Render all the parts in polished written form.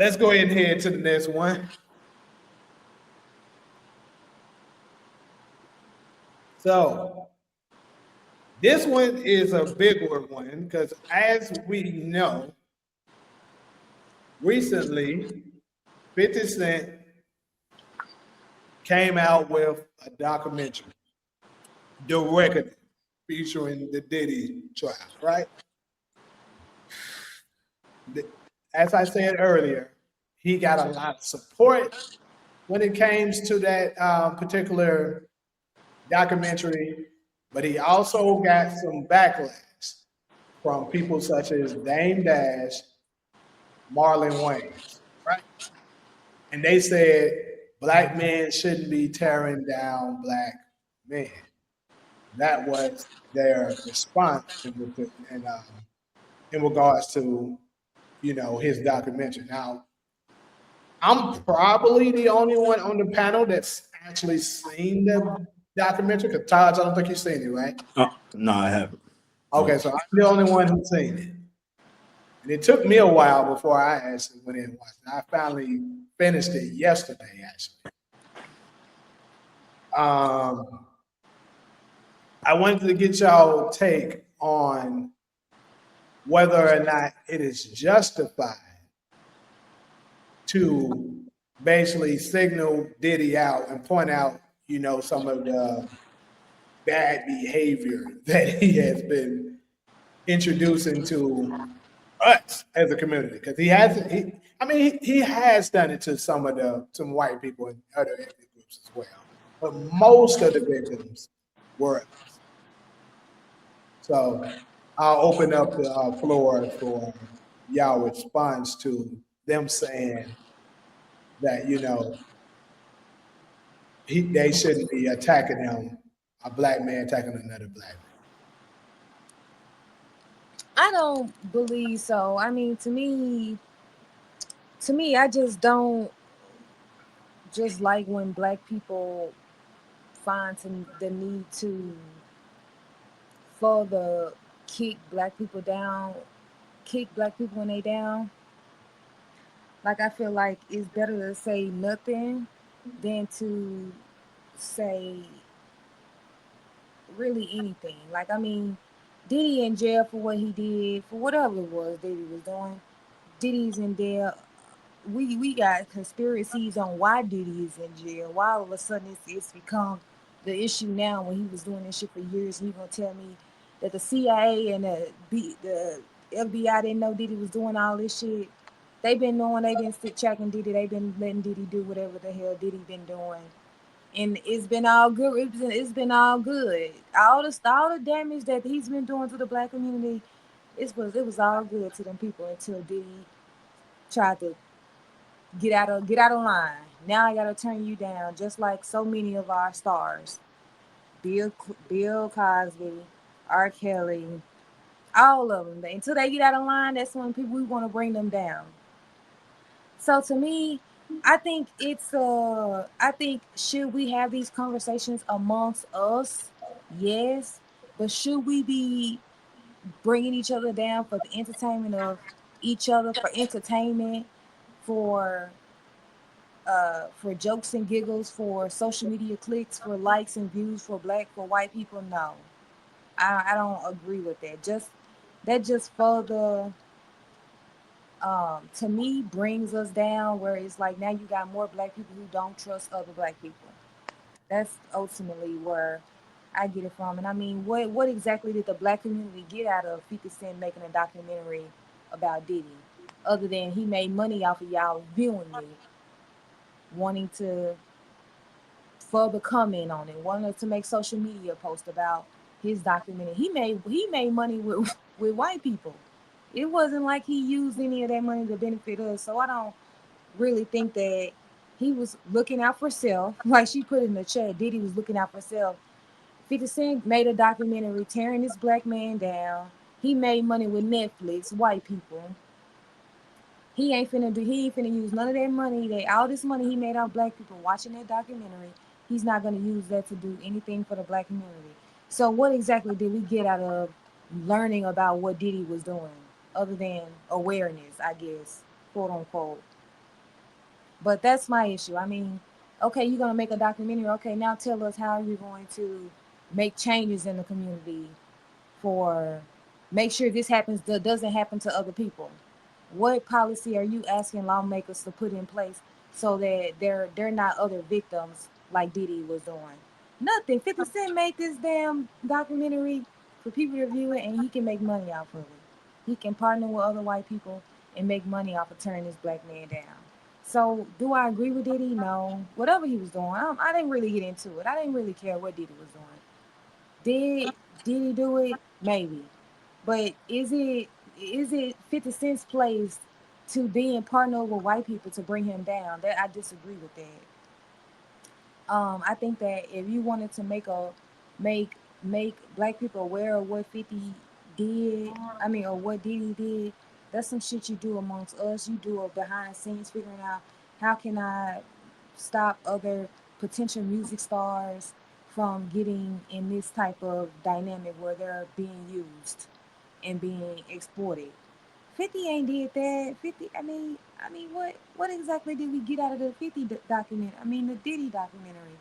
let's go ahead and head to the next one. So this one is a bigger one because, as we know, recently 50 Cent came out with a documentary, The Reckoning, featuring the Diddy trial, right? As I said earlier, he got a lot of support when it came to that particular documentary, but he also got some backlash from people such as Dame Dash, Marlon Wayans, right? And they said black men shouldn't be tearing down black men. That was their response in regards to his documentary. Now, I'm probably the only one on the panel that's actually seen the documentary. Because Taj, I don't think you've seen it, right? No, I haven't. Okay, so I'm the only one who's seen it. And it took me a while before I actually went in and watched it. I finally finished it yesterday, actually. Um, I wanted to get y'all take on whether or not it is justified to basically signal Diddy out and point out, some of the bad behavior that he has been introducing to us as a community. Because he has done it to some white people and other ethnic groups as well. But most of the victims were us. So I'll open up the floor for y'all response to them saying that they shouldn't be attacking him, a black man attacking another black man. I don't believe so. I mean, to me, I just don't just like when black people find the need to further kick black people when they down. Like I feel like it's better to say nothing than to say really anything. Like I mean, Diddy in jail for what he did, for whatever it was Diddy was doing. Diddy's in there. We got conspiracies on why Diddy is in jail. Why all of a sudden it's become the issue now when he was doing this shit for years. And you gonna tell me that the CIA and the FBI didn't know Diddy was doing all this shit? They've been knowing. They've been tracking Diddy. They've been letting Diddy do whatever the hell Diddy been doing, and it's been all good. It's been all good. All the damage that he's been doing to the black community, it was all good to them people until Diddy tried to get out of line. Now I gotta turn you down, just like so many of our stars, Bill Cosby, R. Kelly, all of them. Until they get out of line, that's when people we want to bring them down. So to me, I think should we have these conversations amongst us? Yes, but should we be bringing each other down for the entertainment of each other, for entertainment, for for jokes and giggles, for social media clicks, for likes and views, for white people? No, I don't agree with that. Just further, to me, brings us down where it's like now you got more black people who don't trust other black people. That's ultimately where I get it from. And I mean, what exactly did the black community get out of 50 Cent making a documentary about Diddy, other than he made money off of y'all viewing it, wanting to further comment on it, wanted to make social media post about his documentary. He made money with with white people. It wasn't like he used any of that money to benefit us. So I don't really think that he was looking out for self. Like she put in the chat, Diddy was looking out for self. 50 Cent made a documentary tearing this black man down. He made money with Netflix, white people. He ain't finna use none of that money, all this money he made off black people watching that documentary. He's not gonna use that to do anything for the black community. So what exactly did we get out of learning about what Diddy was doing, other than awareness, I guess, quote unquote? But that's my issue. I mean, okay, you're gonna make a documentary. Okay, now tell us how you're going to make changes in the community for make sure this happens that doesn't happen to other people. What policy are you asking lawmakers to put in place so that they're not other victims like Diddy was doing? Nothing. 50 Cent made this damn documentary for people to view it, and he can make money off of it. He can partner with other white people and make money off of turning this black man down. So, do I agree with Diddy? No. Whatever he was doing, I didn't really get into it. I didn't really care what Diddy was doing. Did he do it? Maybe. But is it 50 Cent's place to be in partner with white people to bring him down? That I disagree with that. I think that if you wanted to make make black people aware of what 50 did, I mean, or what Diddy did, that's some shit you do amongst us. You do it behind the scenes, figuring out how can I stop other potential music stars from getting in this type of dynamic where they're being used and being exploited. 50 ain't did that. 50, I mean, what exactly did we get out of the 50 document? I mean, the Diddy documentary.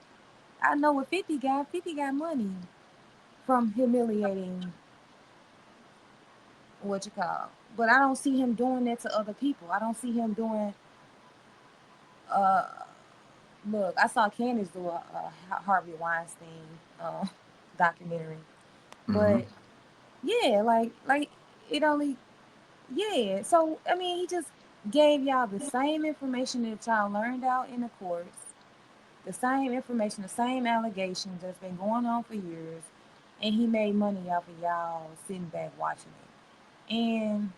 I know what 50 got. 50 got money from humiliating what you call. But I don't see him doing that to other people. I don't see him doing. Uh, Look, I saw Candace do a Harvey Weinstein documentary, Mm-hmm. but yeah, like it only yeah. So I mean, he just gave y'all the same information that y'all learned out in the courts, the same information, the same allegations that's been going on for years, and he made money off of y'all sitting back watching it. And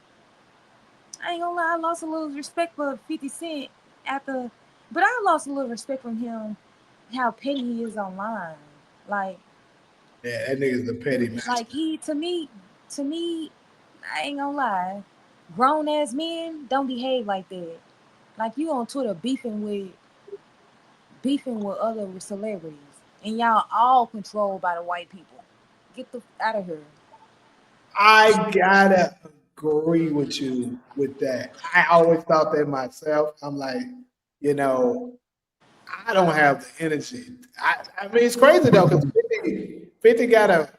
I ain't gonna lie, I lost a little respect for 50 Cent after, but I lost a little respect from him, how petty he is online. Like, Yeah, that nigga's the petty like master. he to me, I ain't gonna lie, grown ass men don't behave like that. Like you on Twitter beefing with other celebrities, and y'all all controlled by the white people. Get the out of here. I gotta agree with you with that. I always thought that myself. I'm like, you know, I don't have the energy. I mean, it's crazy though, because 50 got a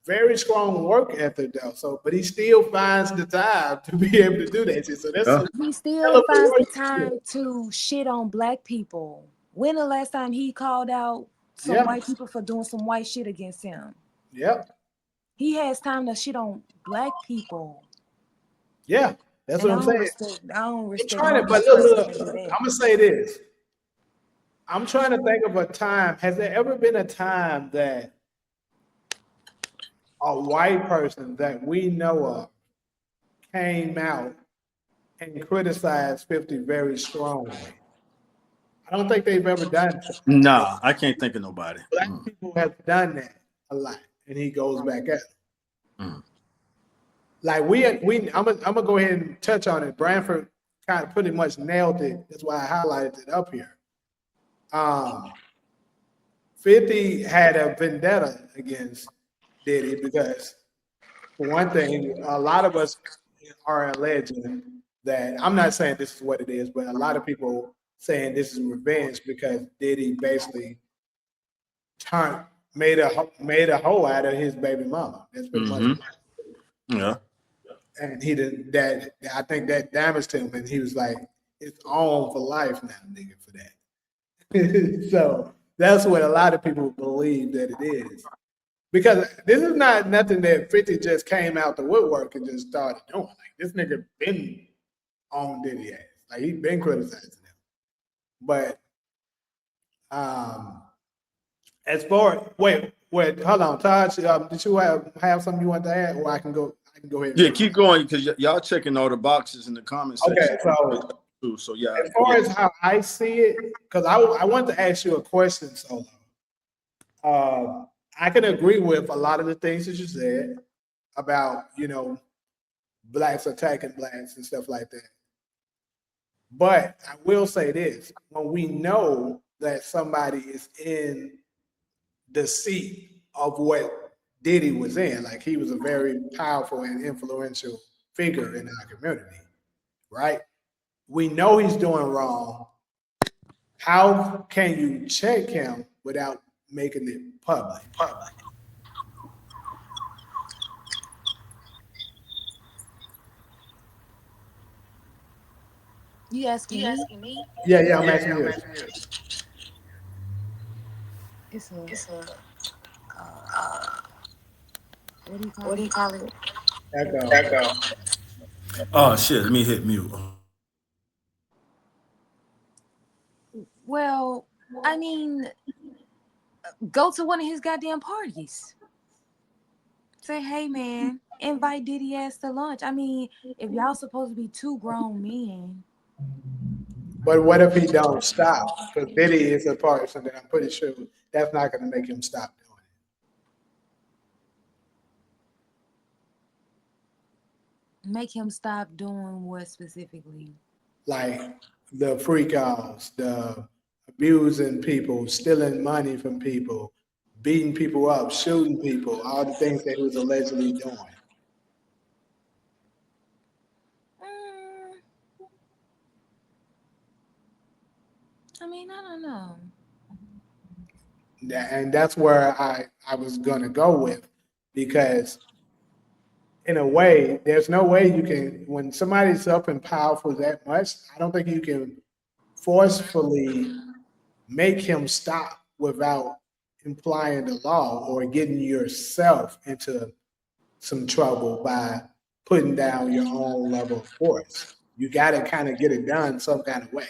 very strong work ethic though. So, but he still finds the time to be able to do that shit. So that's Yeah. some He hell still of a finds work the time ethic. to shit on black people. When the last time he called out some Yeah, white people for doing some white shit against him? yep, He has time to shit on black people. yeah. That's And what I I'm don't saying. respect I don't I'm respect trying no to, but black look, person that look. do that. I'm gonna say this. I'm trying to think of a time. Has there ever been a time that a white person that we know of came out and criticized 50 very strongly? I don't think they've ever done so. Nah, I can't think of nobody. Black people have done that a lot, and he goes back at it. Mm. Like I'm gonna go ahead and touch on it. Branford kind of pretty much nailed it. That's why I highlighted it up here. Um, 50 had a vendetta against Diddy because, for one thing, a lot of us are alleging that I'm not saying this is what it is, but a lot of people saying this is revenge because Diddy basically turned made a hoe out of his baby mama. That's pretty much, Mm-hmm. Yeah. and he did that. I think that damaged him, and he was like, "It's on for life now, nigga, for that." So that's what a lot of people believe that it is. Because this is not nothing that 50 just came out the woodwork and just started doing. Like this nigga been on Diddy ass. Like he been criticizing him. But um as far wait, hold on, Todd. Did you have something you want to add, or I can go ahead and Yeah, finish. keep going because y'all checking all the boxes in the comment Okay, section so too. So yeah, as far yeah. as how I see it, because I want to ask you a question, Solo. I can agree with a lot of the things that you said about blacks attacking blacks and stuff like that. But I will say this: when we know that somebody is in the seat of what Diddy was in, like he was a very powerful and influential figure in our community, right? We know he's doing wrong. how can you check him without making it public? You asking me? Yeah, I'm asking you. It's a what do you call it? Echo. Oh shit, let me hit mute. Well, I mean, go to one of his goddamn parties. Say, hey man, invite Diddy ass to lunch. I mean, if y'all supposed to be two grown men, But what if he don't stop? Because Diddy is a person that I'm pretty sure that's not going to make him stop doing make him stop doing what specifically? it. Like the freak outs, the abusing people, stealing money from people, beating people up, shooting people, all the things that he was allegedly doing. Mm, I mean, I don't know. And that's where I was going to go with, because in a way, there's no way you can, when somebody's up and powerful that much, I don't think you can forcefully make him stop without implying the law or getting yourself into some trouble by putting down your own level of force. You got to kind of get it done some kind of way.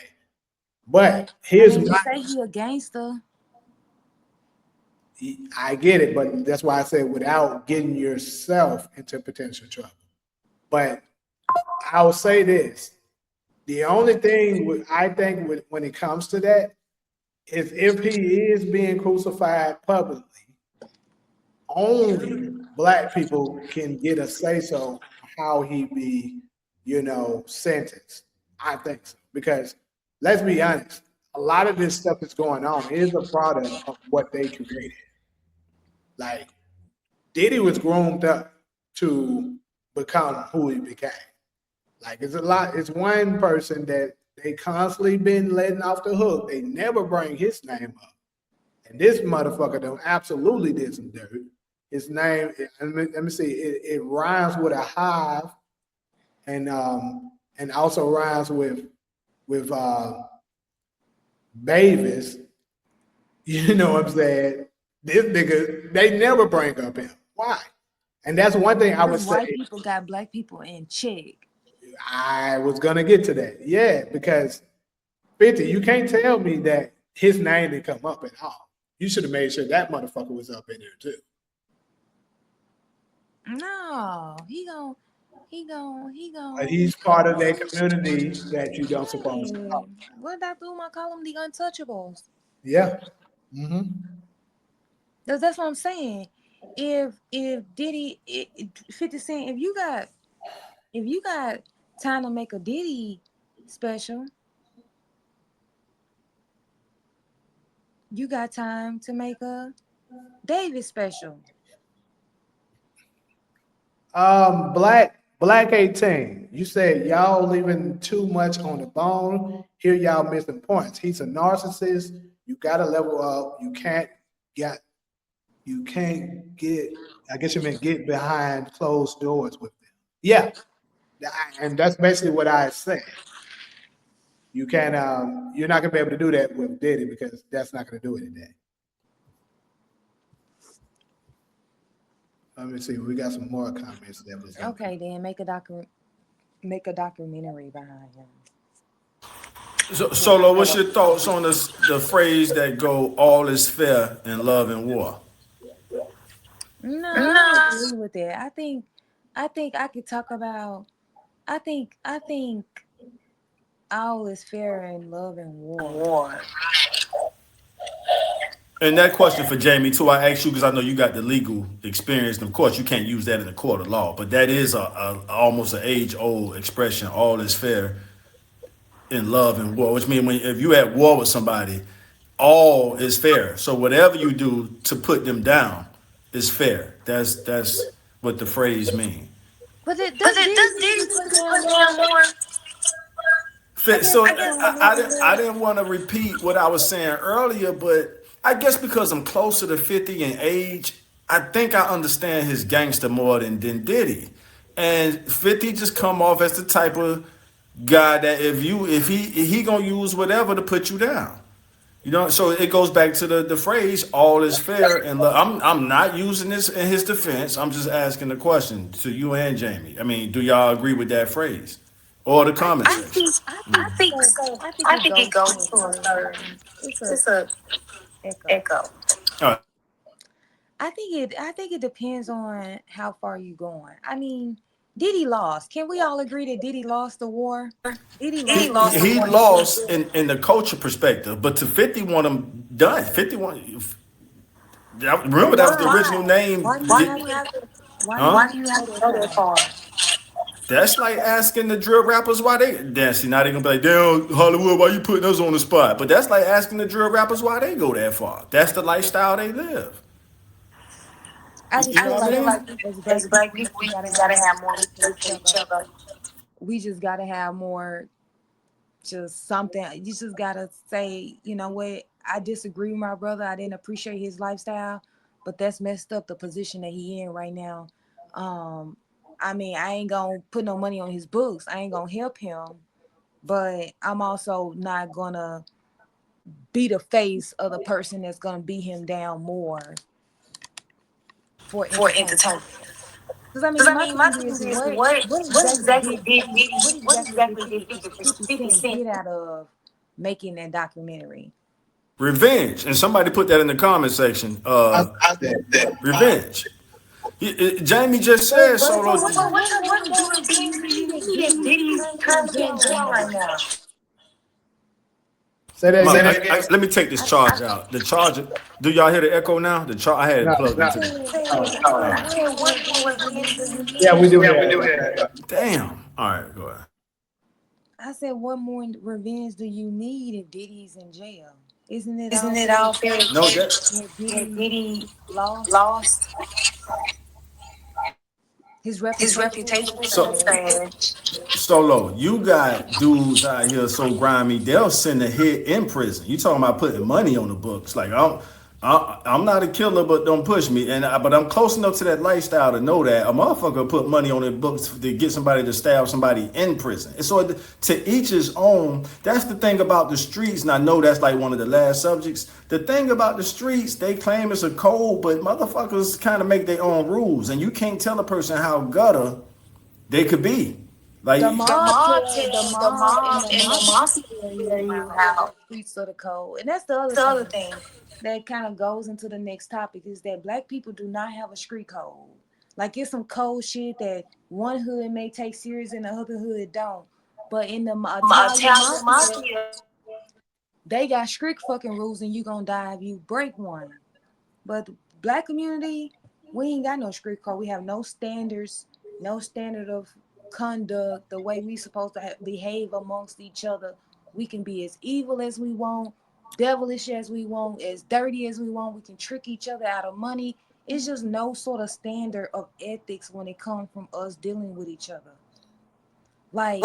But I here's mean, my, just say he a gangster. I get it, but that's why I said without getting yourself into potential trouble. But I'll say this: the only thing I think when it comes to that is if he is being crucified publicly, only black people can get a say so how he be, sentenced. I think so. Because let's be honest, a lot of this stuff that's going on is a product of what they created. Like Diddy was groomed up to become who he became. Like it's a lot, it's one person that they constantly been letting off the hook. They never bring his name up. And this motherfucker done absolutely did some dirt. His name, let me see, it rhymes with a hive, and also rhymes with Bavis. You know what I'm saying? This nigga, they never bring up him. Why? And that's one thing I would Because white say. people got black people in check. I was gonna get to that. Yeah, because 50, you can't tell me that his name didn't come up at all. You should have made sure that motherfucker was up in there too. No, he But gon' he's part of that community that you don't supposed to know. Hey, what Dr. Umar call them the untouchables? Yeah. Hmm. That's what I'm saying. If Diddy 50 Cent, if you got time to make a Diddy special, you got time to make a David special. Black 18. You said y'all leaving too much on the bone. Here y'all missing points. He's a narcissist. You gotta level up. Get you can't get, I guess you meant get behind closed doors with them. Yeah. And that's basically what I said. You can't you're not gonna be able to do that with Diddy because that's not gonna do anything. Let me see. We got some more comments that was Okay, then make a documentary behind him. So, Solo, what's your thoughts on the phrase that go "all is fair in love and war"? No, I don't agree with that. I think I could talk about I think all is fair in love and war. And that question for Jamie too, I asked you because I know you got the legal experience, and of course you can't use that in a court of law. But that is a almost an age old expression. All is fair in love and war, which means if you at war with somebody, all is fair. So whatever you do to put them down is fair. That's what the phrase means. But it does Diddy usually put down more So I didn't want to repeat what I was saying earlier, but I guess because I'm closer to 50 in age, I think I understand his gangster more than Diddy. And 50 just come off as the type of guy that if he gonna use whatever to put you down. You know, so it goes back to the phrase "all is fair." And look, I'm not using this in his defense. I'm just asking the question to you and Jamie. I mean, do y'all agree with that phrase or the comment I section? think I think so. I think it goes to a certain. It's a echo. All right. I think it depends on how far you going. I mean, Diddy lost. Can we all agree that Diddy lost the war? Diddy lost the war. He lost in the culture perspective, but to 50 want him done. 51. Remember that was the original name. Why do you have to? Why do you have to go that far? That's like asking the drill rappers why they dance. See, now they gonna be like, damn, Hollywood, why you putting us on the spot? But that's like asking the drill rappers why they go that far. That's the lifestyle they live. I just You know feel what I like mean? as black people, we gotta have more respect for each other. We just gotta have more, just something. You just gotta say, you know what? I disagree with my brother. I didn't appreciate his lifestyle, but that's messed up the position that he in right now. Um, I mean, I ain't gonna put no money on his books. I ain't gonna help him, but I'm also not gonna be the face of the person that's gonna beat him down more for entertainment. Because my thing is, what exactly did 50 Cent get out of making that documentary? Revenge. And somebody put that in the comment section. I said that. Revenge. Jamie just said But solo. what revenge do you need if Diddy's currently in jail right now? Say that again. Let me take this charger out. The charger. Do y'all hear the echo now? I had it No, plugged no. into the. What revenge do you need? Yeah, we do have. Damn. All right, go ahead. I said, what more revenge do you need if Diddy's in jail? Isn't it all fair? No, that. Diddy lost. His reputation was So trash. Solo, you got dudes out here so grimy they'll send a hit in prison. You talking about putting money on the books? Like I'm not a killer, but don't push me. But I'm close enough to that lifestyle to know that a motherfucker put money on their books to get somebody to stab somebody in prison. And so to each his own. That's the thing about the streets, and I know that's like one of the last subjects. The thing about the streets, they claim it's a code, but motherfuckers kind of make their own rules, and you can't tell a person how gutter they could be. Like The mob and the mafia tell you how streets of the code, and that's the other thing that kind of goes into the next topic is that black people do not have a street code. Like it's some code shit that one hood may take serious and the other hood don't. But in the Italian mafia, they got strict fucking rules, and you gonna die if you break one. But the black community, we ain't got no strict code. We have no standards, no standard of conduct, the way we supposed to behave amongst each other. We can be as evil as we want, devilish as we want, as dirty as we want. We can trick each other out of money. It's just no sort of standard of ethics when it comes from us dealing with each other. Like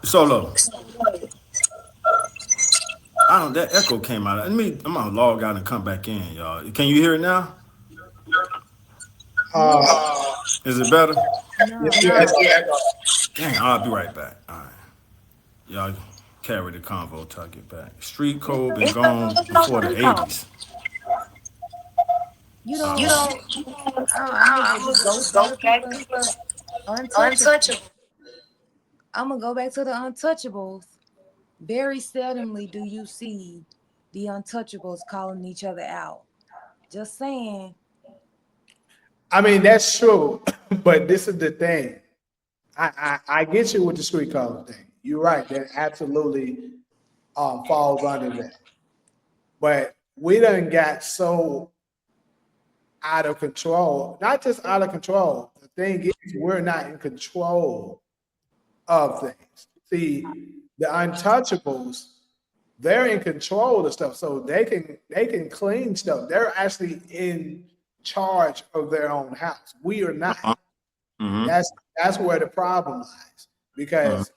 Solo. I don't. That echo came out. I'm gonna log out and come back in, y'all. Can you hear it now? Is it better? Dang, I'll be right back. All right, y'all carry the convo till I get back. Street code been gone before the '80s. you don't. I'm gonna just go back to the untouchable. I'm gonna go back to the untouchables. Very seldomly do you see the untouchables calling each other out. Just saying. I mean, that's true, but this is the thing. I get you with the street code thing. You're right. That absolutely falls under that. But we done got so out of control. Not just out of control. The thing is, we're not in control of things. See, the untouchables, they're in control of stuff, so they can clean stuff. They're actually in charge of their own house. We are not. That's where the problem lies. Because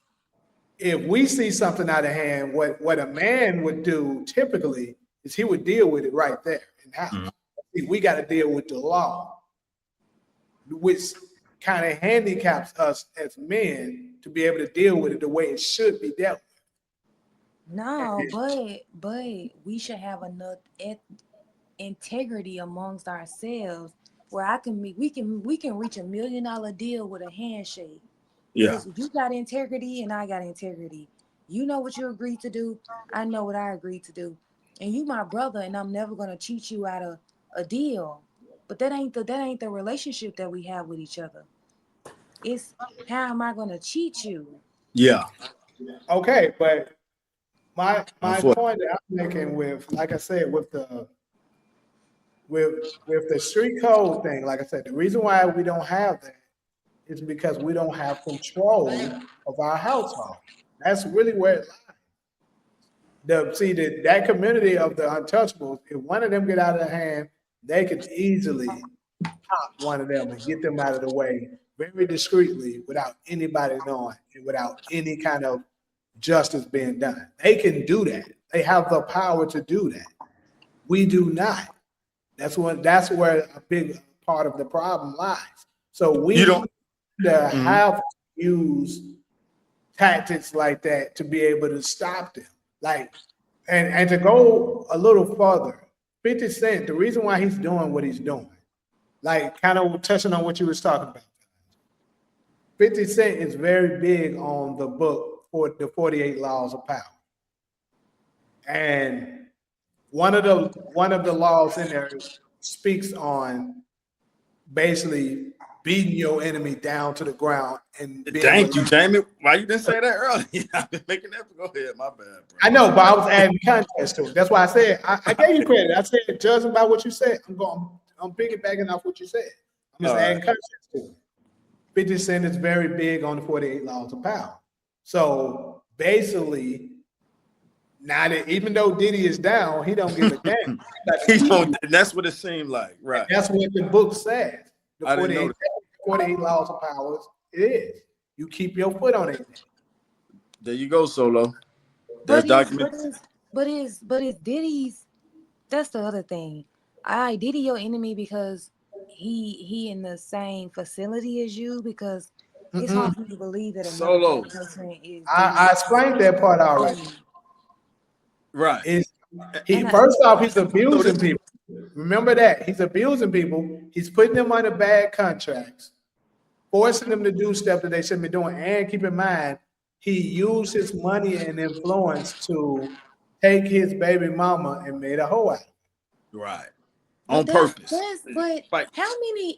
if we see something out of hand, what a man would do typically is he would deal with it right there in house. See, we got to deal with the law, which kind of handicaps us as men to be able to deal with it the way it should be dealt with. No, but we should have enough integrity amongst ourselves where we can reach $1 million deal with a handshake. Because you got integrity and I got integrity. You know what you agreed to do. I know what I agreed to do. And you my brother, and I'm never gonna cheat you out of a deal. But that ain't the relationship that we have with each other. It's how am I gonna cheat you? Yeah. Okay, but my point that I'm making with, like I said, with the street code thing, like I said, the reason why we don't have that is because we don't have control of our household. That's really where it lies. That community of the untouchables, if one of them get out of hand, they could easily pop one of them and get them out of the way very discreetly without anybody knowing and without any kind of justice being done. They can do that. They have the power to do that. We do not. That's where a big part of the problem lies. So we don't have to use tactics like that to be able to stop them. Like, and to go a little further, 50 Cent, the reason why he's doing what he's doing, like kind of touching on what you was talking about. 50 Cent is very big on the book for the 48 Laws of Power. And one of the laws in there speaks on basically beating your enemy down to the ground. And thank you, Jamie. Why you didn't say that earlier? I've been making that. Go ahead, my bad, bro. I know, but I was adding context to it. That's why I said I gave you credit. I said, judging by what you said, I'm piggybacking off what you said. I'm just adding context to it. 50 Cent is very big on the 48 Laws of Power. So basically, now that even though Diddy is down, he don't give a damn. That's what it seemed like, right? That's what the book says. The 48 Laws of Power, it is. You keep your foot on it. There you go, Solo. But it's Diddy's. That's the other thing. Diddy your enemy because he in the same facility as you, because it's hard for you to believe that Solo. Person is. I explained that part already. Right. First off, he's abusing people. Remember that. He's abusing people. He's putting them under bad contracts, forcing them to do stuff that they shouldn't be doing. And keep in mind, he used his money and influence to take his baby mama and made a hoe out of her. Right. On purpose. But how many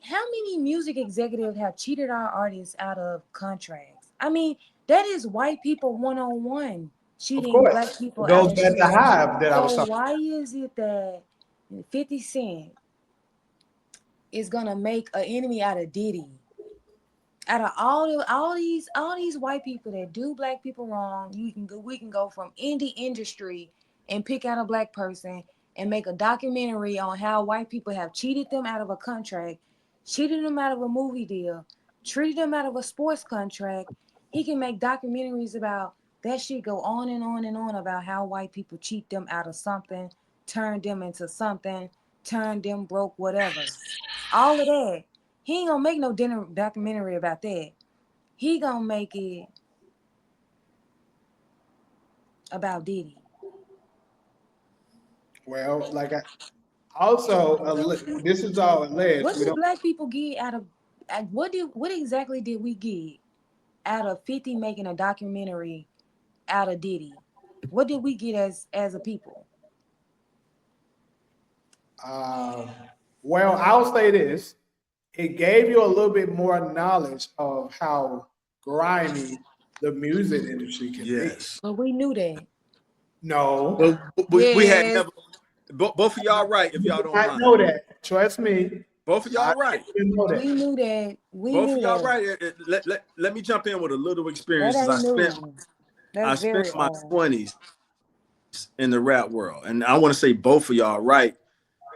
music executives have cheated our artists out of contracts? I mean, that is white people one-on-one cheating black people. Goes back to Hive that I was talking. Why is it that 50 Cent is gonna make an enemy out of Diddy? Out of all these white people that do black people wrong, we can go from indie industry and pick out a black person and make a documentary on how white people have cheated them out of a contract, cheated them out of a movie deal, treated them out of a sports contract. He can make documentaries about that shit, go on and on and on about how white people cheat them out of something, turn them into something, turn them broke, whatever. All of that. He ain't gonna make no documentary about that. He gonna make it about Diddy. Well, this is all alleged. What did black people get out of? What exactly did we get out of 50 making a documentary out of Diddy? What did we get as a people? Well, I'll say this. It gave you a little bit more knowledge of how grimy the music industry can be. But we knew that. No. We had never. Both of y'all right, if y'all don't mind. I know that. Trust me. Both of y'all right. We knew that. Both of y'all right. Let me jump in with a little experience. I spent my 20s in the rap world. And I want to say both of y'all right.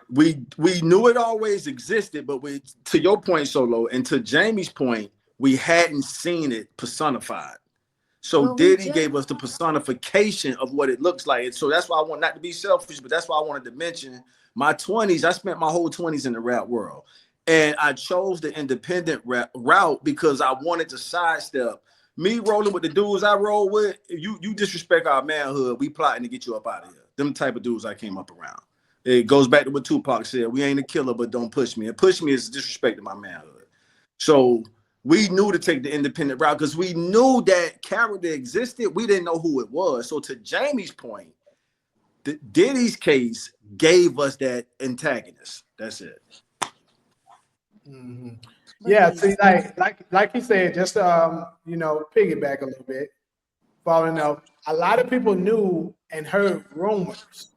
We knew it always existed, but to your point, Solo, and to Jamie's point, we hadn't seen it personified. So Well, we Diddy just gave us the personification of what it looks like. And so that's why I want not to be selfish, but that's why I wanted to mention my 20s. I spent my whole 20s in the rap world. And I chose the independent rap route because I wanted to sidestep me rolling with the dudes I roll with. You disrespect our manhood, we plotting to get you up out of here. Them type of dudes I came up around. It goes back to what Tupac said: "We ain't a killer, but don't push me." And push me is disrespecting my manhood. So we knew to take the independent route because we knew that character existed. We didn't know who it was. So to Jamie's point, Diddy's case gave us that antagonist. That's it. Mm-hmm. Yeah, see, like he said, just piggyback a little bit, following up. A lot of people knew and heard rumors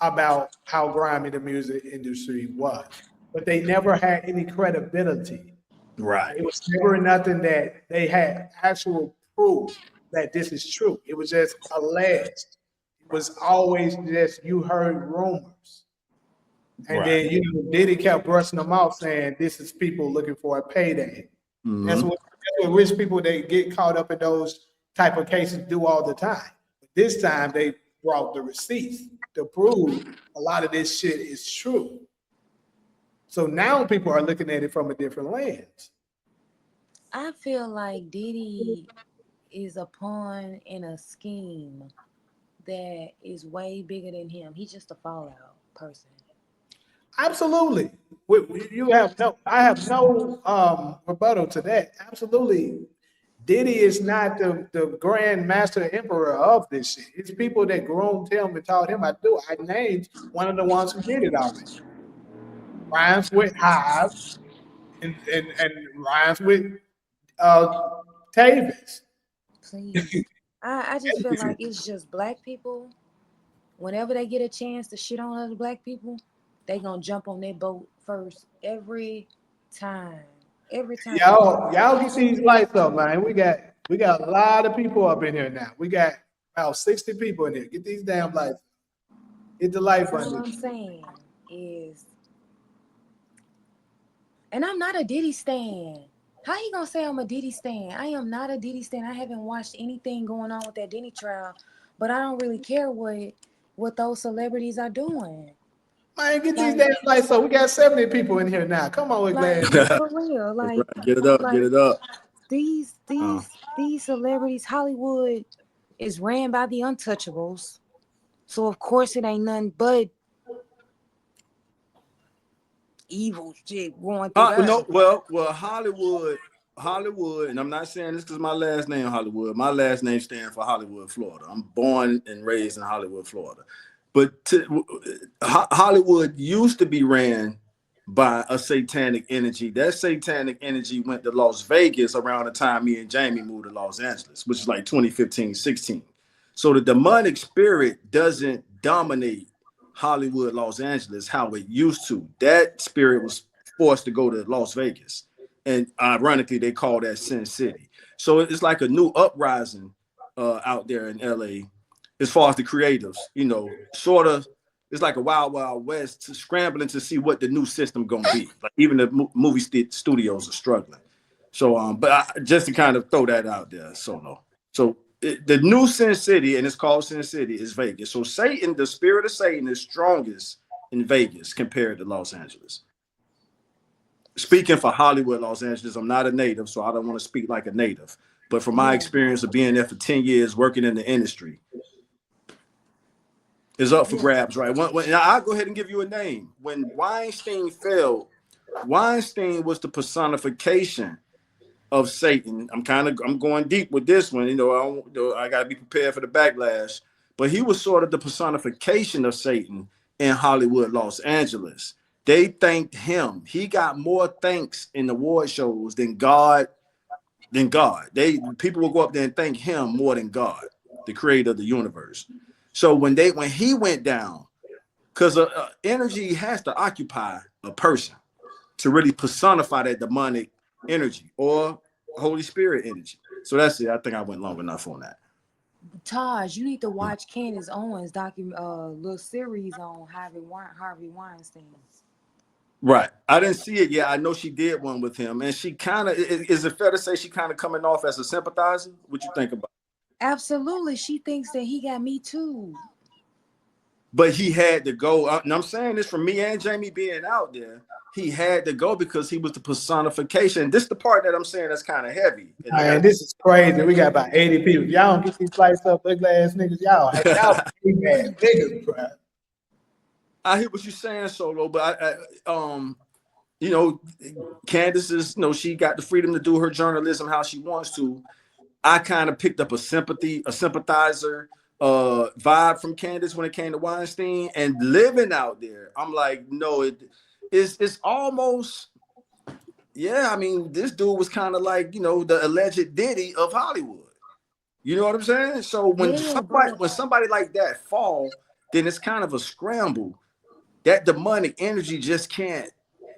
about how grimy the music industry was, but they never had any credibility. Right. It was never nothing that they had actual proof that this is true. It was just alleged. It was always just you heard rumors. And Right. then Diddy kept brushing them off, saying this is people looking for a payday. That's Mm-hmm. what rich people they get caught up in those type of cases do all the time. But this time they brought the receipts to prove a lot of this shit is true. So now people are looking at it from a different lens. I feel like Diddy is a pawn in a scheme that is way bigger than him. He's just a fallout person. Absolutely. I have no rebuttal to that. Absolutely. Diddy is not the grand master emperor of this shit. It's people that groomed him and taught him how to do it. I named one of the ones who did it already. Rhymes with Hive and rhymes with uh, Tavis. Please. I just feel like it's just black people. Whenever they get a chance to shit on other black people, they gonna jump on their boat first every time. Every time. Y'all get these lights up, man. We got a lot of people up in here now. We got about 60 people in here. Get these damn lights. Get the light All I'm button. saying is, and I'm not a Diddy stan. How you gonna say I'm a Diddy stan? I am not a Diddy stan. I haven't watched anything going on with that Diddy trial, but I don't really care what those celebrities are doing. Man, get these Like, damn lights up. We got 70 people in here now. Come on, we're glad. for real. That's right. Get it up. Get Like it up. these Uh, these these celebrities, Hollywood is ran by the untouchables. So of course it ain't nothing but evil shit going through no, there. well, Hollywood, and I'm not saying this because my last name Hollywood. My last name stands for Hollywood, Florida. I'm born and raised in Hollywood, Florida. But Hollywood used to be ran by a satanic energy. That satanic energy went to Las Vegas around the time me and Jamie moved to Los Angeles, which is like 2015, 16. So the demonic spirit doesn't dominate Hollywood, Los Angeles, how it used to. That spirit was forced to go to Las Vegas. And ironically, they call that Sin City. So it's like a new uprising out there in LA as far as the creatives, sort of. It's like a wild, wild west scrambling to see what the new system gonna be. Like even the movie studios are struggling. So, just to kind of throw that out there, So the new Sin City, and it's called Sin City, is Vegas. So Satan, the spirit of Satan, is strongest in Vegas compared to Los Angeles. Speaking for Hollywood, Los Angeles, I'm not a native, so I don't want to speak like a native. But from my experience of being there for 10 years, working in the industry, is up for grabs, right? Now I'll go ahead and give you a name. When Weinstein fell, Weinstein was the personification of Satan. I'm going deep with this one. I gotta be prepared for the backlash. But he was sort of the personification of Satan in Hollywood, Los Angeles. They thanked him. He got more thanks in the award shows than God. People will go up there and thank him more than God, the creator of the universe. So when he went down, because energy has to occupy a person to really personify that demonic energy or Holy Spirit energy. So that's it. I think I went long enough on that. Taj, you need to watch Candace Owens' little series on Harvey Weinstein. Right. I didn't see it yet. I know she did one with him, and she kind of is it fair to say she kind of coming off as a sympathizer? What you think about? Absolutely. She thinks that he got me too. But he had to go. And I'm saying this from me and Jamie being out there. He had to go because he was the personification. This is the part that I'm saying that's kind of heavy. And I Man, got this is crazy. We got about 80 people. Y'all don't get these flights up, ugly ass niggas. Y'all big bad niggas, bro. I hear what you're saying, Solo, but you know, Candace is, she got the freedom to do her journalism how she wants to. I kind of picked up a sympathizer vibe from Candace when it came to Weinstein, and living out there, I'm like, no, it's almost, yeah. I mean, this dude was kind of like, the alleged Diddy of Hollywood. You know what I'm saying? So when Yeah, but somebody like that fall, then it's kind of a scramble. That demonic energy just can't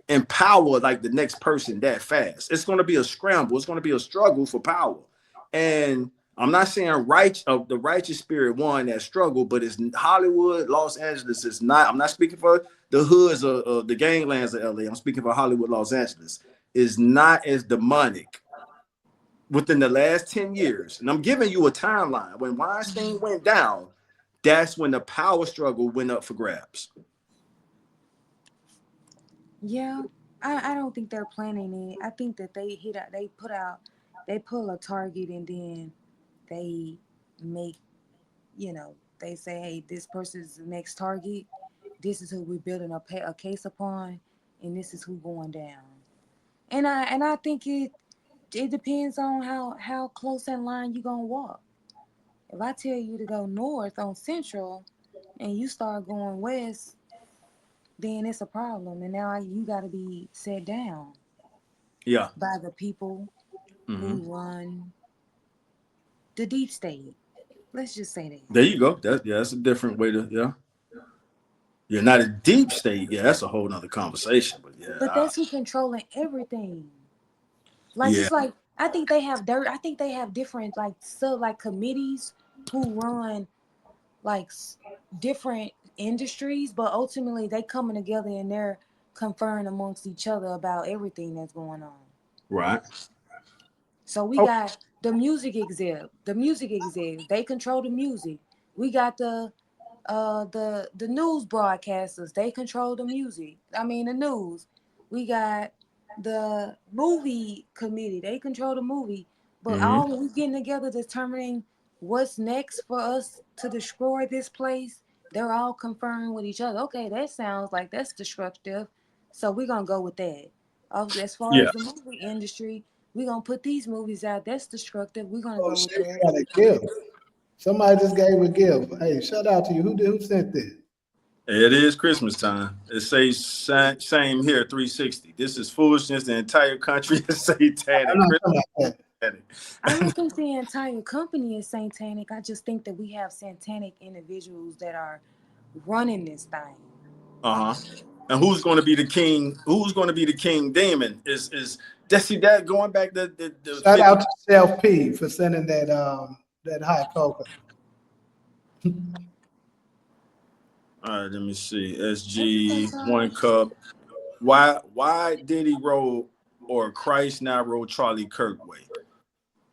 empower like the next person that fast. It's going to be a scramble. It's going to be a struggle for power. And I'm not saying the righteous spirit won that struggle, but it's Hollywood, Los Angeles is not. I'm not speaking for the hoods or the ganglands of LA. I'm speaking for Hollywood, Los Angeles. Is not as demonic within the last 10 years. And I'm giving you a timeline. When Weinstein went down, that's when the power struggle went up for grabs. yeah, I don't think they're planning it. I think that they pull a target and then they make, they say, hey, this person's the next target. This is who we're building a case upon, and this is who going down. And I think it depends on how close in line you gonna walk. If I tell you to go north on Central, and you start going west, then it's a problem, and now you got to be set down. Yeah. By the people who run the deep state. Let's just say that. There you go. That's a different way to, yeah. You're not a deep state. Yeah, that's a whole nother conversation. But yeah. But that's who controlling everything. Like, Yeah. it's like, I think they have different committees who run like different industries, but ultimately they coming together and they're conferring amongst each other about everything that's going on. Right. So we got the music exec. They control the music. We got the news broadcasters. They control the music. I mean the news. We got the movie committee. They control the movie. But all we getting together determining what's next for us to destroy this place. They're all conferring with each other. Okay, that sounds like that's destructive. So we're gonna go with that. As far Yeah. as the movie industry, we're gonna put these movies out. That's destructive. We're gonna Oh go with shit, that. we got a gift. Somebody just gave a gift. Hey, shout out to you. Who sent this? It is Christmas time. It says same here, 360. This is foolishness. The entire country is satanic. I'm not talking about that. I don't think the entire company is satanic. I just think that we have satanic individuals that are running this thing. And who's going to be the king? Who's going to be the king demon? Is that going back the Shout out to Self P for sending that hot cocoa. All right, let me see. SG 1 cup. Why did he roll or Christ now roll Charlie Kirk way?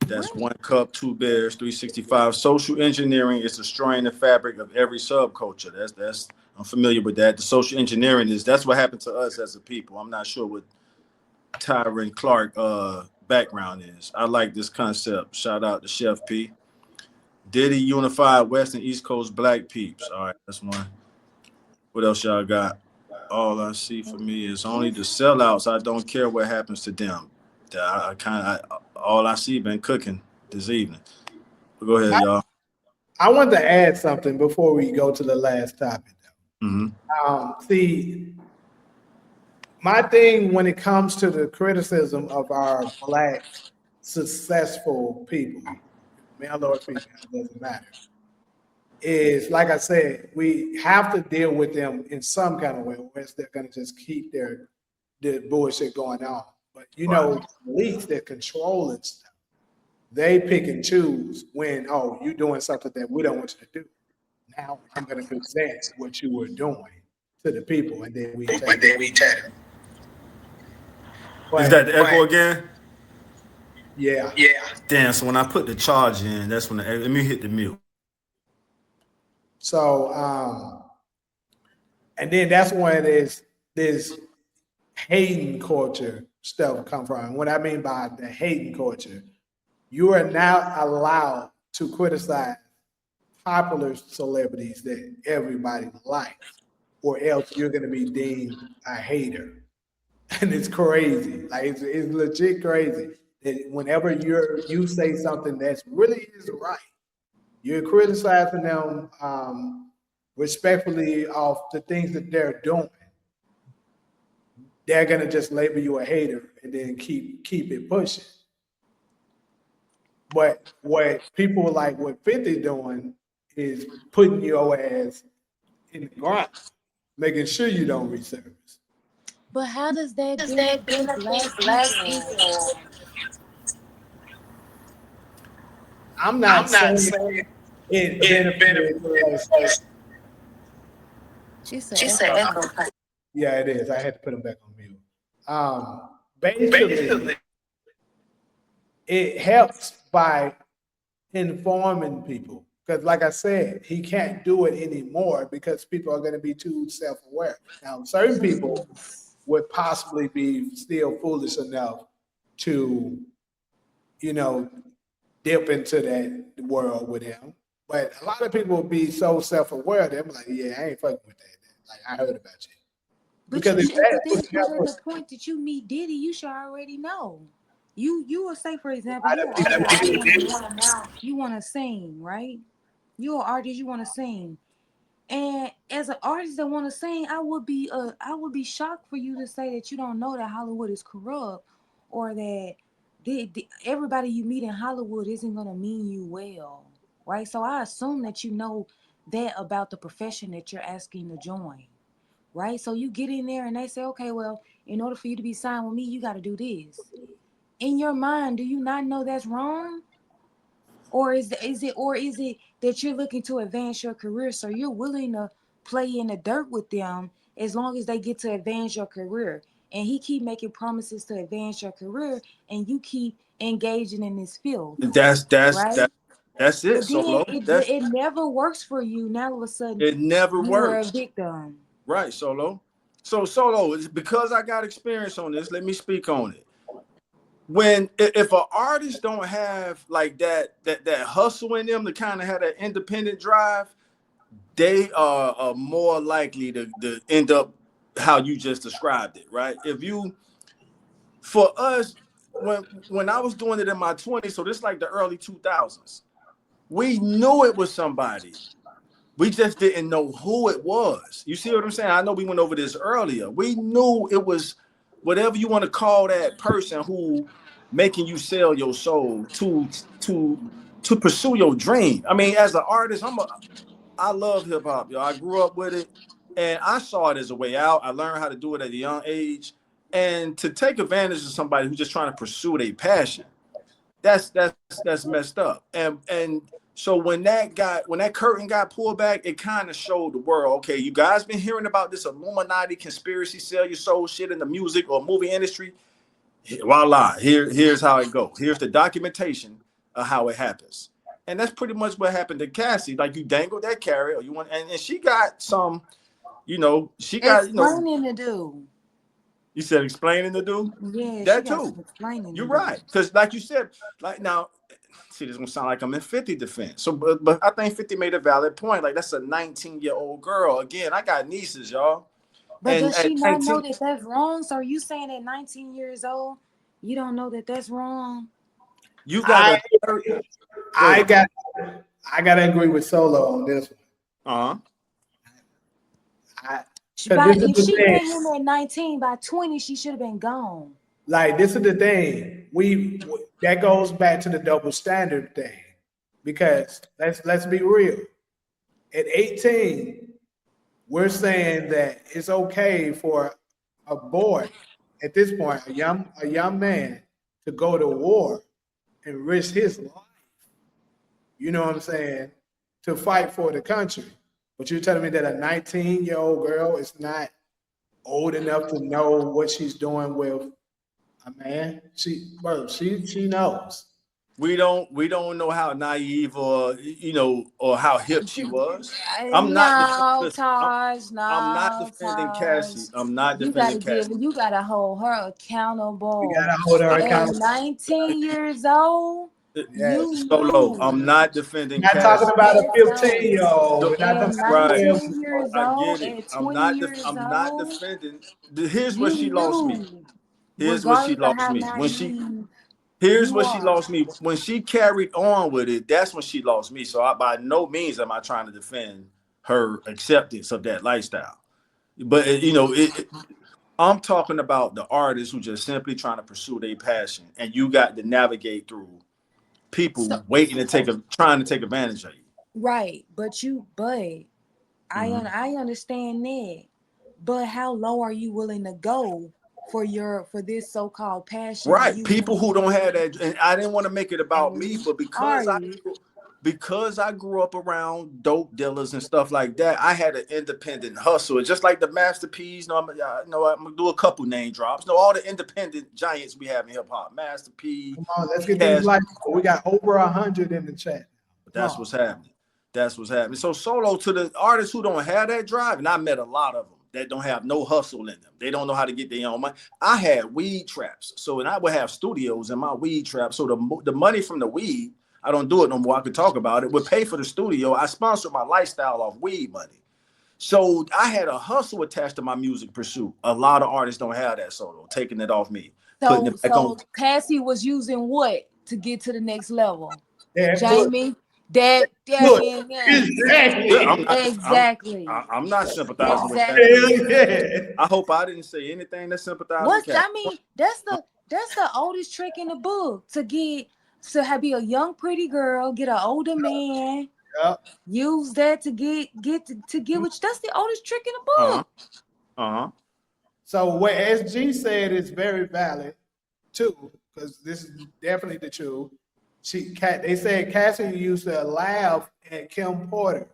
That's 1 cup, 2 bears, 365. Social engineering is destroying the fabric of every subculture. That's I'm familiar with that. The social engineering that's what happened to us as a people. I'm not sure what Tyron Clark background is. I like this concept. Shout out to Chef P. Diddy unified West and East Coast black peeps. All right, that's one. What else y'all got? All I see for me is only the sellouts. I don't care what happens to them. All I see been cooking this evening. But go ahead, y'all. I want to add something before we go to the last topic. See, my thing when it comes to the criticism of our black successful people, male or female, it doesn't matter, is like I said, we have to deal with them in some kind of way, or else they're going to just keep their bullshit going on. But the elites that control it, they pick and choose when, you're doing something that we don't want you to do. Now I'm going to present what you were doing to the people, and then we chat. Is But that the echo again? yeah, Damn. So when I put the charge in, that's when let me hit the mute. so and then that's where this hating culture stuff come from. What I mean by the hating culture, you are now allowed to criticize popular celebrities that everybody likes, or else you're going to be deemed a hater. And it's crazy. Like it's legit crazy that whenever you say something that's really is right, you're criticizing them respectfully of the things that they're doing. They're gonna just label you a hater and then keep it pushing. But what people like what 50 doing is putting your ass in the ground, making sure you don't resurface. But how does that benefit black people? I'm not saying it benefits us. It's an echo. Yeah, it is. I had to put them back on mute. Basically, it helps by informing people. Because, like I said, he can't do it anymore because people are going to be too self aware. Now, certain people would possibly be still foolish enough to, you know, dip into that world with him. But a lot of people will be so self aware, they're like, yeah, I ain't fucking with that. Like, I heard about you. But Because you, but then at the point that you meet Diddy, you should already know. You will say, for example, you're an artist, you want to sing, right? You're an artist, you want to sing. And as an artist that want to sing, I would be shocked for you to say that you don't know that Hollywood is corrupt, or that everybody you meet in Hollywood isn't gonna mean you well, right? So I assume that you know that about the profession that you're asking to join, right? So you get in there and they say, okay, well, in order for you to be signed with me, you got to do this. In your mind, do you not know that's wrong? Or is it that you're looking to advance your career, so you're willing to play in the dirt with them as long as they get to advance your career? And he keep making promises to advance your career, and you keep engaging in this field, That's right? that's it, But then Solo. it never works for you. Now all of a sudden It never you are a works. victim. Right, Solo. So Solo, because I got experience on this, let me speak on it. When if an artist don't have like that hustle in them to kind of have that independent drive, they are more likely to end up how you just described it, right? If you, for us, when I was doing it in my 20s, so this like the early 2000s, we knew it was somebody. We just didn't know who it was. You see what I'm saying? I know we went over this earlier. We knew it was whatever you want to call that person who making you sell your soul to pursue your dream. I mean, as an artist, I love hip hop, yo. I grew up with it, and I saw it as a way out. I learned how to do it at a young age, and to take advantage of somebody who's just trying to pursue their passion, that's messed up. And so when that curtain got pulled back, it kind of showed the world, okay, you guys been hearing about this Illuminati conspiracy, sell your soul shit in the music or movie industry. Voila, here's how it goes. Here's the documentation of how it happens. And that's pretty much what happened to Cassie. Like, you dangled that carrot, or you want, and she got some, she got, Explaining to do. you said explaining to do Yeah, she that got too. some explaining You're to do. right. Because like you said, like now, see, this is gonna sound like I'm in 50 defense. So, but I think 50 made a valid point. Like, that's a 19-year-old girl. Again, I got nieces, y'all. But And does at she not 19, know that that's wrong? So are you saying at 19 years old, you don't know that that's wrong? you got I a go I ahead. got I gotta agree with Solo on this one. Uh-huh. Because this is If the she thing. met him at 19, by 20, she should have been gone. Like, this is the thing. That goes back to the double standard thing. Because let's be real. At 18, we're saying that it's okay for a boy at this point, a young man, to go to war and risk his life. You know what I'm saying? To fight for the country. But you're telling me that a 19-year-old girl is not old enough to know what she's doing with Man, she knows. We don't know how naive or or how hip she was. I'm not No, listen, Taj, I'm not no, defending Taj. Cassie. I'm not You defending gotta Cassie. you gotta hold her We accountable. gotta hold her I- At accountable. 19 years old, Yes. you Solo. I'm knew. not defending We're not talking Cassie. about a Yes, though. 15-year-old. We're So- not At talking about a right. 12. 19 years I old, get it. at 20 years I'm not old, defending. Here's where you she lost me. knew. Here's what she Regardless of lost how me. naive Here's you what she are. lost me. When she carried on with it, that's when she lost me. So by no means am I trying to defend her acceptance of that lifestyle. But I'm talking about the artists who just simply trying to pursue their passion, and you got to navigate through So people trying to take advantage of you. right, but Mhm. I understand that. But how low are you willing to go for this so-called passion and Right. you People who don't have that, and I didn't want to make it about me, and but artists? because I grew up around dope dealers and stuff like that, I had an independent hustle. It's just like the Master P's. I'm gonna do a couple name drops. All the independent giants we have in hip hop. Master P, Come on, let's get these Cash. lights. We got over 100 in the chat. Come That's on. what's happening. That's what's happening. So solo to the artists who don't have that drive, and I met a lot of them that don't have no hustle in them. They don't know how to get their own money. I had weed traps, and I would have studios in my weed trap. So the money from the weed, I don't do it no more. I could talk about it. Would pay for the studio. I sponsored my lifestyle off weed money. So I had a hustle attached to my music pursuit. A lot of artists don't have that solo, taking it off me, putting So it back on. Cassie was using what to get to the next level? Yeah, Jamie, that good. yeah. Yeah, Exactly. Exactly. I'm not sympathizing with that. Exactly. Hell yeah. I hope I didn't say anything that sympathized with Cat. That's the oldest trick in the book to be a young pretty girl, get an older man, Yep. use that to get which that's the oldest trick in the Uh-huh. book. Uh-huh. So what SG said is very valid too, because this is definitely the truth. They said Cassie used to laugh at Kim Porter,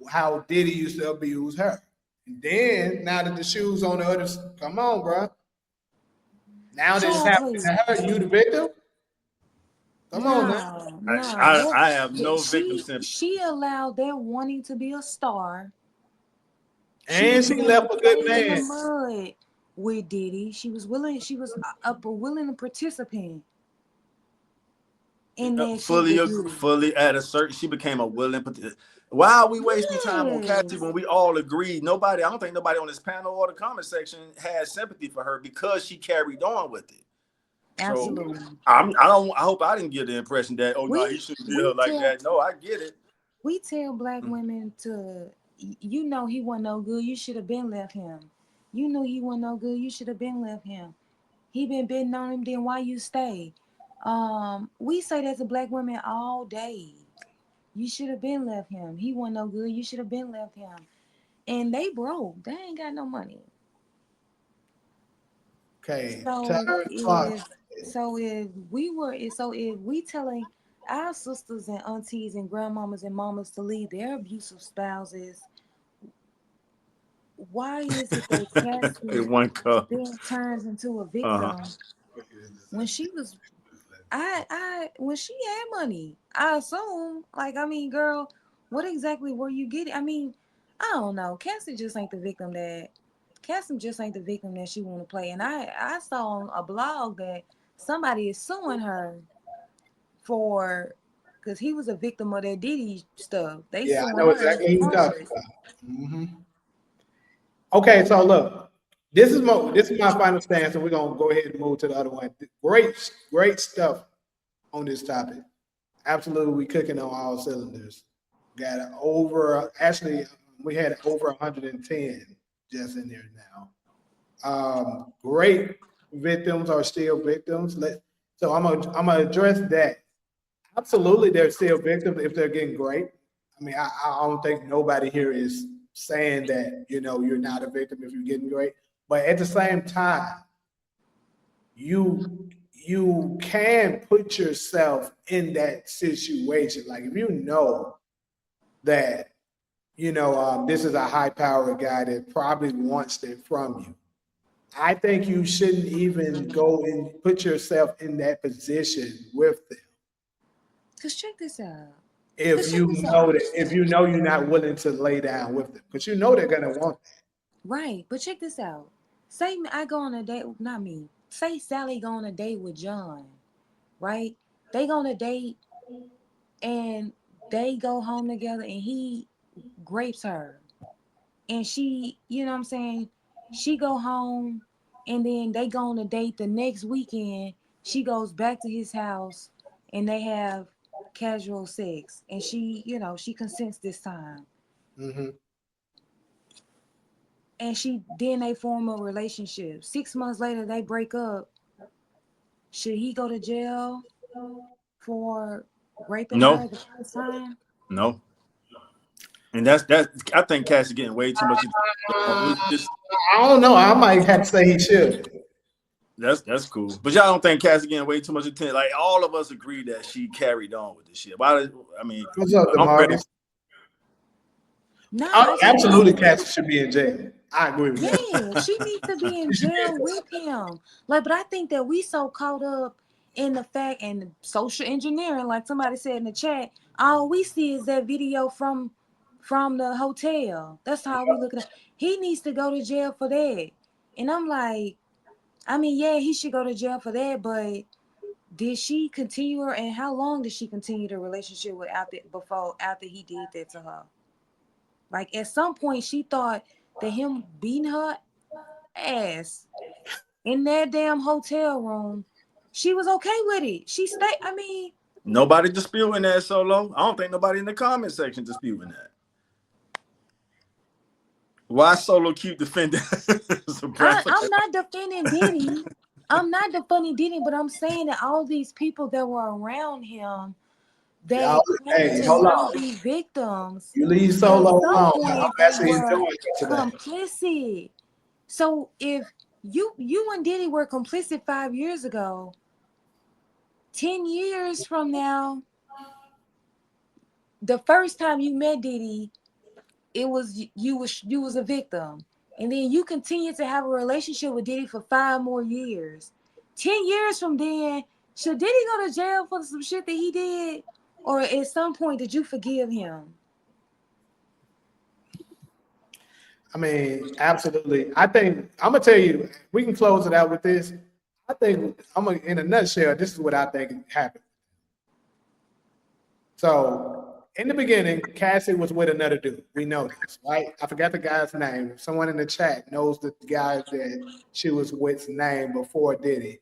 how Diddy used to abuse her. And then now that the shoe's on the other, come on, bro. Now that it's Child, happening please. to her, you the victim. Come on now. No. I have no victim sympathy. She allowed that wanting to be a star. She And was she willing to left a good play in the man. mud with Diddy. She was a willing participant in that shit with Diddy. Fully at a certain, she became a willing. Why are we wasting time on Cassie Yes, when we all agree? I don't think nobody on this panel or the comment section had sympathy for her because she carried on with it. So absolutely. I hope I didn't give the impression that he shouldn't be We like tell that. No, I get it. we tell black women he wasn't no good. You should have been left him. You knew he wasn't no good. You should have been left him. He been betting on him. Then why you stay? We say that to black women all day. You should have been left him. He wasn't no good. You should have been left him. And they broke. They ain't got no money. Okay. If we telling our sisters and aunties and grandmamas and mamas to leave their abusive spouses, why is it that Cassie In one cup. then turns into a Uh-huh. victim when she was when she had money? I assume, girl, what exactly were you getting? I don't know. Cassie just ain't the victim that she want to play. And I saw on a blog that somebody is suing her because he was a victim of that Diddy stuff. They Yeah, I suing know her. exactly who you're talking about. Mm-hmm. Okay, so look, this is my final stance, and we're gonna go ahead and move to the other one. Great stuff on this topic. Absolutely, we cooking on all cylinders. Got we had over 110 just in there now. Great victims are still victims. So I'm gonna address that. Absolutely, they're still victims if they're getting great. I don't think nobody here is saying that you're not a victim if you're getting great, but at the same time, you can put yourself in that situation. Like if you know that this is a high powered guy that probably wants it from you, I think you shouldn't even go and put yourself in that position with them. Cause check this out. If you know that, if you know you're not willing to lay down with them, because you know they're gonna want that. Right, but check this out. Say I go on a date, not me. Say Sally go on a date with John, right? They go on a date and they go home together and he grapes her. And she, you know what I'm saying? She go home and then they go on a date the next weekend. She goes back to his house and they have casual sex. And she, you know, she consents this time. Mm-hmm. And then they form a relationship. 6 months later they break up. Should he go to jail for raping No, her the first time? no. And that's that. I think Cass is getting way too much. I don't know. I might have to say he should. That's cool. But y'all don't think Cass is getting way too much attention? Like all of us agree that she carried on with this shit. I mean, What's up, I'm ready. DeMarcus? No, Oh, absolutely, absolutely. Cassie should be in jail. I agree with that. Yeah, she needs to be in jail with him. Like, but I think that we so caught up in the fact and social engineering, like somebody said in the chat, all we see is that video from the hotel. That's how we look at it. He needs to go to jail for that. And I'm like, I mean, yeah, he should go to jail for that, but did she continue her and how long did she continue the relationship with after he did that to her? Like at some point she thought that him beating her ass in that damn hotel room, she was okay with it. She stayed. I mean, Nobody disputing that solo. I don't think nobody in the comment section disputing that. Why solo keep defending? I'm not defending Diddy. I'm not defending Diddy, but I'm saying that all these people that were around him Y'all, that claim hey, to hold not on. be victims, You leave at Solo some alone. I'm point they actually were enjoying it today. complicit. So if you and Diddy were complicit 5 years ago, 10 years from now, the first time you met Diddy, it was you was a victim, and then you continued to have a relationship with Diddy for 5 more years. 10 years from then, should Diddy go to jail for some shit that he did, or at some point did you forgive him? I mean, absolutely. I think I'm gonna tell you. We can close it out with this. I think in a nutshell. This is what I think happened. So in the beginning, Cassie was with another dude. We know this, right? I forgot the guy's name. If someone in the chat knows the guy that she was with's name before Diddy,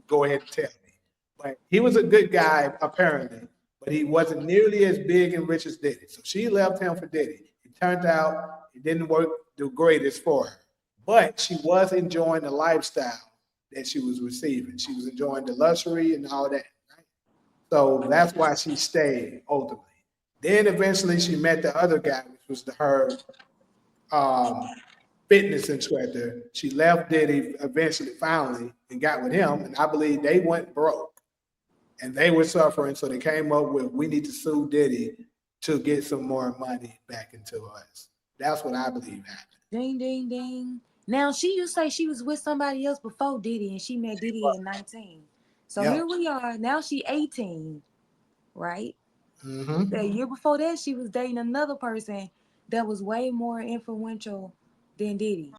go ahead and tell me. But he was a good guy, apparently, but he wasn't nearly as big and rich as Diddy. So she left him for Diddy. It turned out it didn't work the greatest for her. But she was enjoying the lifestyle that she was receiving. She was enjoying the luxury and all that. So that's why she stayed ultimately. Then eventually she met the other guy, which was her um, fitness instructor. She left Diddy eventually, finally, and got with him. And I believe they went broke and they were suffering. So they came up with, we need to sue Diddy to get some more money back into us. That's what I believe happened. Ding, ding, ding. Now you say she was with somebody else before Diddy, and she met Diddy at 19. So Yeah. here we are. Now she 18, right? Mm-hmm. The year before that, she was dating another person that was way more influential than Diddy.